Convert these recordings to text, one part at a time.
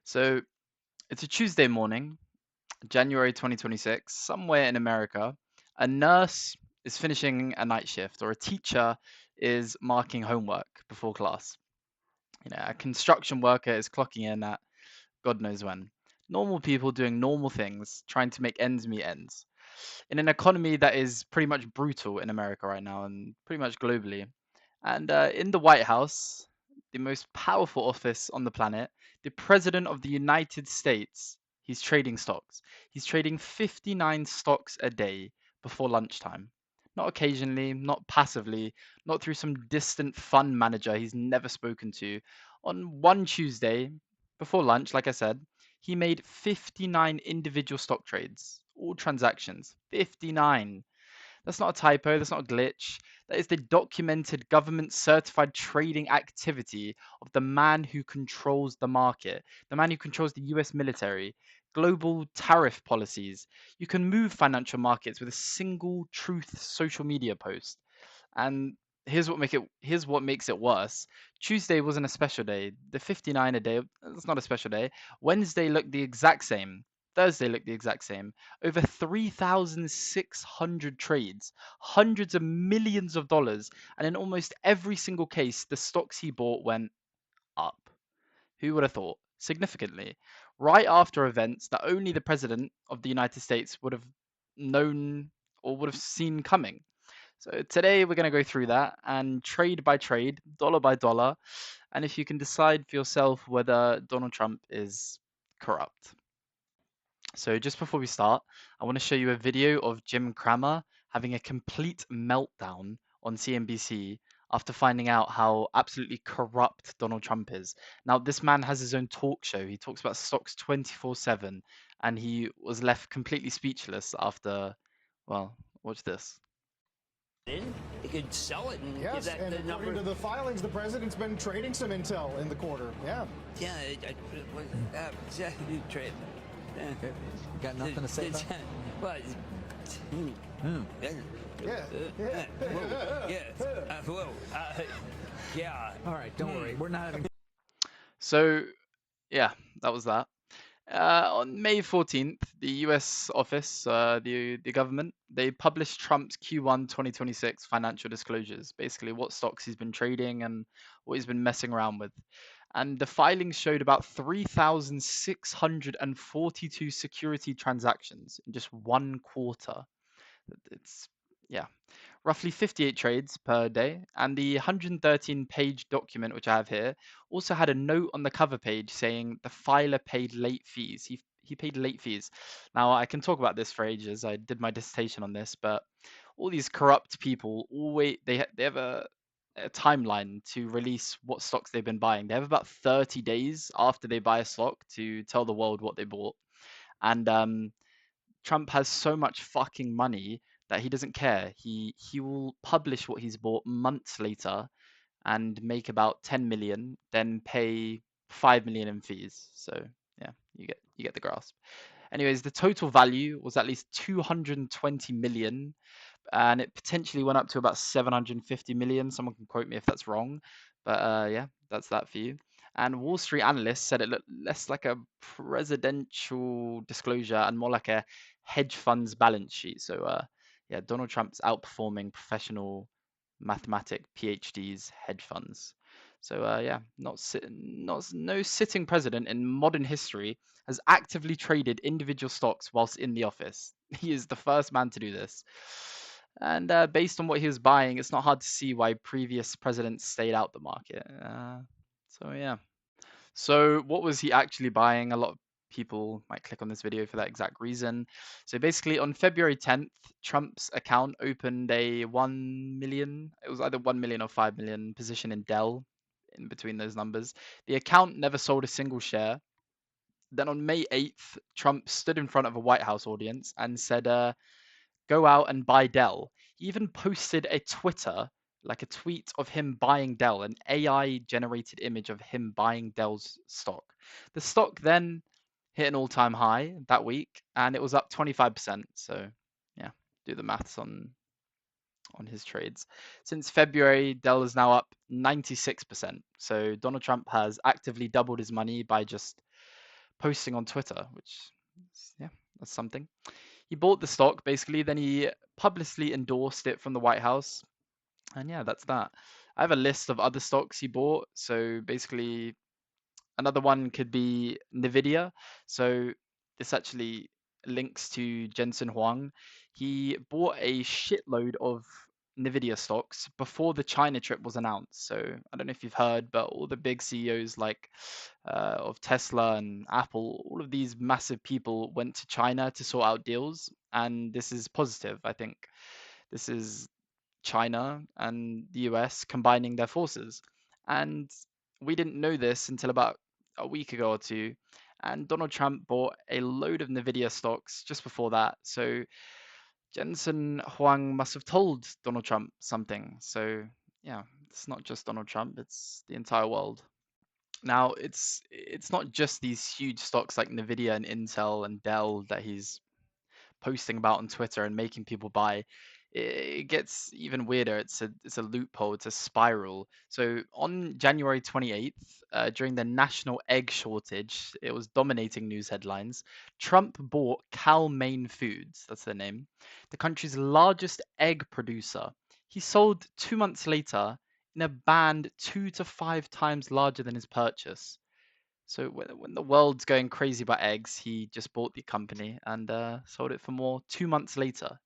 So it's a Tuesday morning, January 2026, somewhere in America. A nurse is finishing a night shift, or a teacher is marking homework before class. A construction worker is clocking in at God knows when. Normal people doing normal things, trying to make ends meet ends. In an economy that is pretty much brutal in America right now and pretty much globally. And in the White House, the most powerful office on the planet, the President of the United States, he's trading stocks. He's trading 59 stocks a day before lunchtime. Not occasionally, not passively, not through some distant fund manager he's never spoken to. On one Tuesday, before lunch, like I said, he made 59 individual stock trades, all transactions. 59. That's not a typo, that's not a glitch. That is the documented government certified trading activity of the man who controls the market, the man who controls the US military, global tariff policies. You can move financial markets with a single truth social media post. And here's what makes it worse. Tuesday wasn't a special day. The 59 a day, that's not a special day. Wednesday looked the exact same. Thursday looked the exact same. Over 3,600 trades, hundreds of millions of dollars, and in almost every single case, the stocks he bought went up. Who would have thought? Significantly. Right after events that only the President of the United States would have known or would have seen coming. So today we're going to go through that and trade by trade, dollar by dollar, and if you can decide for yourself whether Donald Trump is corrupt. So just before we start, I want to show you a video of Jim Cramer having a complete meltdown on CNBC after finding out how absolutely corrupt Donald Trump is. Now, this man has his own talk show. He talks about stocks 24/7, and he was left completely speechless after, well, watch this. He could sell it and give Yes, that and the according number. to the filings, the president's been trading some intel in the quarter. Yeah. Yeah, trade. Got nothing to say about it? Well, Yeah. yeah. All right, don't worry. We're not having. So, yeah, that was that. On May 14th, the US office, the government, they published Trump's Q1 2026 financial disclosures, basically what stocks he's been trading and what he's been messing around with. And the filings showed about 3,642 security transactions in just one quarter. It's, yeah, roughly 58 trades per day. And the 113-page document, which I have here, also had a note on the cover page saying the filer paid late fees. He paid late fees. Now, I can talk about this for ages. I did my dissertation on this, but all these corrupt people always they have a timeline to release what stocks they've been buying. They have about 30 days after they buy a stock to tell the world what they bought. And Trump has so much fucking money that he doesn't care. He will publish what he's bought months later and make about 10 million, then pay 5 million in fees. So yeah, you get the grasp. Anyways, the total value was at least 220 million, and it potentially went up to about 750 million. Someone can quote me if that's wrong, but yeah, that's that for you. And Wall Street analysts said it looked less like a presidential disclosure and more like a hedge fund's balance sheet. So yeah, Donald Trump's outperforming professional mathematic PhDs hedge funds. So yeah, no sitting president in modern history has actively traded individual stocks whilst in the office. He is the first man to do this. And based on what he was buying, it's not hard to see why previous presidents stayed out the market. So yeah. So what was he actually buying? A lot of people might click on this video for that exact reason. So basically on February 10th, Trump's account opened a 1 million, it was either 1 million or 5 million position in Dell in between those numbers. The account never sold a single share. Then on May 8th, Trump stood in front of a White House audience and said, go out and buy Dell. He even posted a Twitter, like a tweet of him buying Dell, an AI generated image of him buying Dell's stock. The stock then hit an all-time high that week, and it was up 25%. So yeah, do the maths on his trades. Since February, Dell is now up 96%. So Donald Trump has actively doubled his money by just posting on Twitter, which yeah, that's something. He bought the stock basically, then he publicly endorsed it from the White House, and yeah, that's that. I have a list of other stocks he bought. So basically, another one could be Nvidia. So this actually links to Jensen Huang. He bought a shitload of Nvidia stocks before the China trip was announced. So I don't know if you've heard, but all the big CEOs like of Tesla and Apple, all of these massive people went to China to sort out deals, and this is positive. I think this is China and the US combining their forces. And we didn't know this until about a week ago or two. And Donald Trump bought a load of Nvidia stocks just before that. So Jensen Huang must have told Donald Trump something. So yeah, it's not just Donald Trump, it's the entire world. Now it's not just these huge stocks like Nvidia and Intel and Dell that he's posting about on Twitter and making people buy. It gets even weirder. It's a loophole. It's a spiral. So on January 28th, during the national egg shortage, it was dominating news headlines. Trump bought Cal-Maine Foods. That's their name. The country's largest egg producer. He sold 2 months later in a band 2 to 5 times larger than his purchase. So when the world's going crazy about eggs, he just bought the company and sold it for more 2 months later.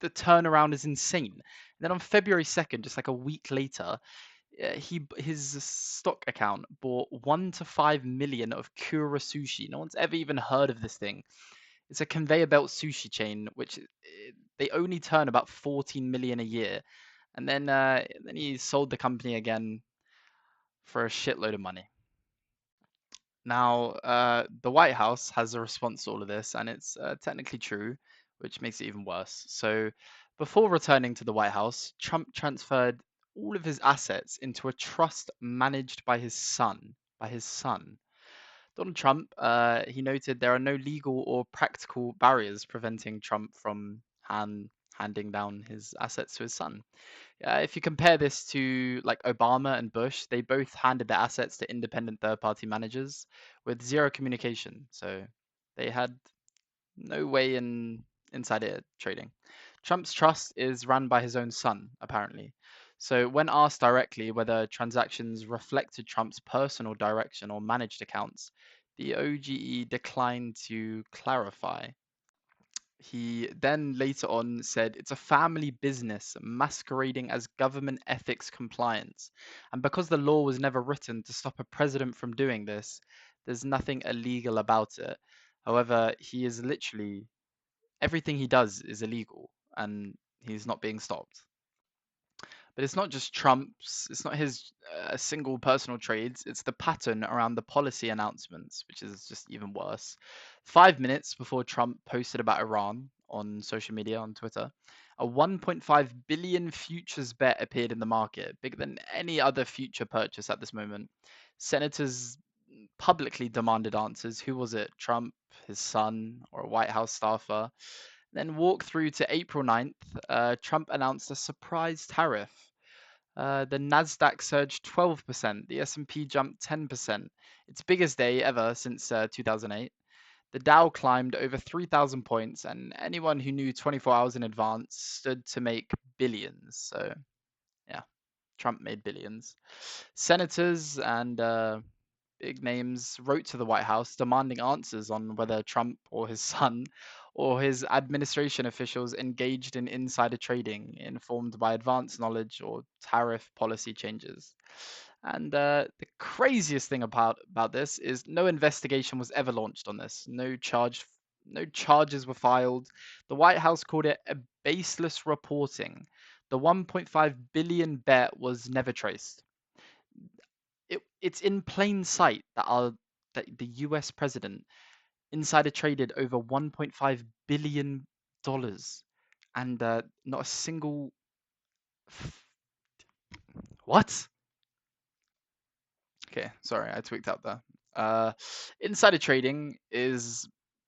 The turnaround is insane. And then on February 2nd, just like a week later, his stock account bought 1 to 5 million of Kura Sushi. No one's ever even heard of this thing. It's a conveyor belt sushi chain, which they only turn about 14 million a year. And then he sold the company again for a shitload of money. Now, the White House has a response to all of this, and it's technically true, which makes it even worse. So, before returning to the White House, Trump transferred all of his assets into a trust managed by his son. By his son. Donald Trump, he noted there are no legal or practical barriers preventing Trump from handing down his assets to his son. If you compare this to like Obama and Bush, they both handed their assets to independent third-party managers with zero communication. So they had no way in insider trading. Trump's trust is run by his own son, apparently. So when asked directly whether transactions reflected Trump's personal direction or managed accounts, the OGE declined to clarify. He then later on said it's a family business masquerading as government ethics compliance. And because the law was never written to stop a president from doing this, there's nothing illegal about it. However, he is literally everything he does is illegal and he's not being stopped. But it's not just Trump's, it's not his single personal trades, it's the pattern around the policy announcements, which is just even worse. 5 minutes before Trump posted about Iran on social media, on Twitter, a 1.5 billion futures bet appeared in the market, bigger than any other future purchase at this moment. Senators publicly demanded answers. Who was it? Trump, his son, or a White House staffer? Then walk through to April 9th, Trump announced a surprise tariff. The Nasdaq surged 12%, the S&P jumped 10%, its biggest day ever since 2008. The Dow climbed over 3,000 points, and anyone who knew 24 hours in advance stood to make billions. So, yeah, Trump made billions. Senators and big names wrote to the White House demanding answers on whether Trump or his son or his administration officials engaged in insider trading informed by advanced knowledge or tariff policy changes. And the craziest thing about this is no investigation was ever launched on this. No charges were filed. The White House called it a baseless reporting. The 1.5 billion bet was never traced. It's in plain sight that the US president insider traded over 1.5 billion dollars and not a single what? Okay, sorry, I tweaked out there. Insider trading is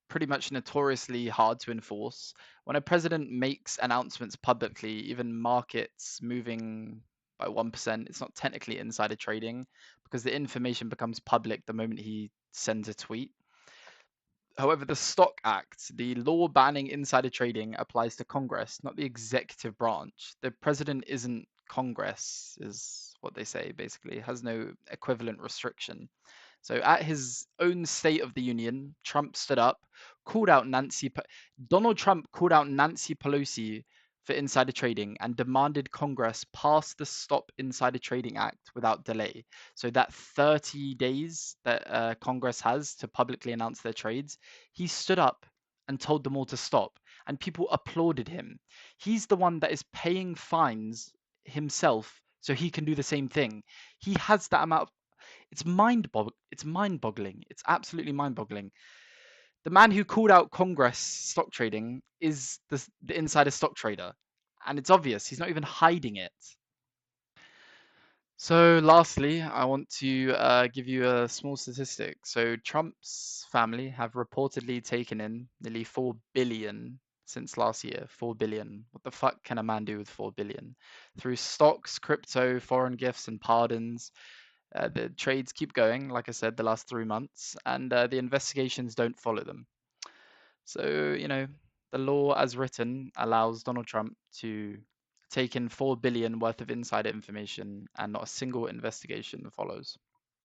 pretty much notoriously hard to enforce. When a president makes announcements publicly, even markets moving by 1%, it's not technically insider trading because the information becomes public the moment he sends a tweet. However, the Stock Act, the law banning insider trading, applies to Congress, not the executive branch. The president isn't Congress, is what they say, basically. It has no equivalent restriction. So at his own State of the Union, Trump stood up, called out Donald Trump called out Nancy Pelosi for insider trading and demanded Congress pass the Stop Insider Trading Act without delay. So that 30 days that Congress has to publicly announce their trades, he stood up and told them all to stop, and people applauded him. He's the one that is paying fines himself so he can do the same thing. He has that amount of it's mind-boggling. It's absolutely mind-boggling. The man who called out Congress stock trading is the insider stock trader, and it's obvious. He's not even hiding it. So, lastly, I want to give you a small statistic. So, Trump's family have reportedly taken in nearly 4 billion since last year. 4 billion. What the fuck can a man do with 4 billion? Through stocks, crypto, foreign gifts, and pardons. The trades keep going, like I said, the last 3 months, and the investigations don't follow them. So, the law as written allows Donald Trump to take in 4 billion worth of insider information, and not a single investigation follows.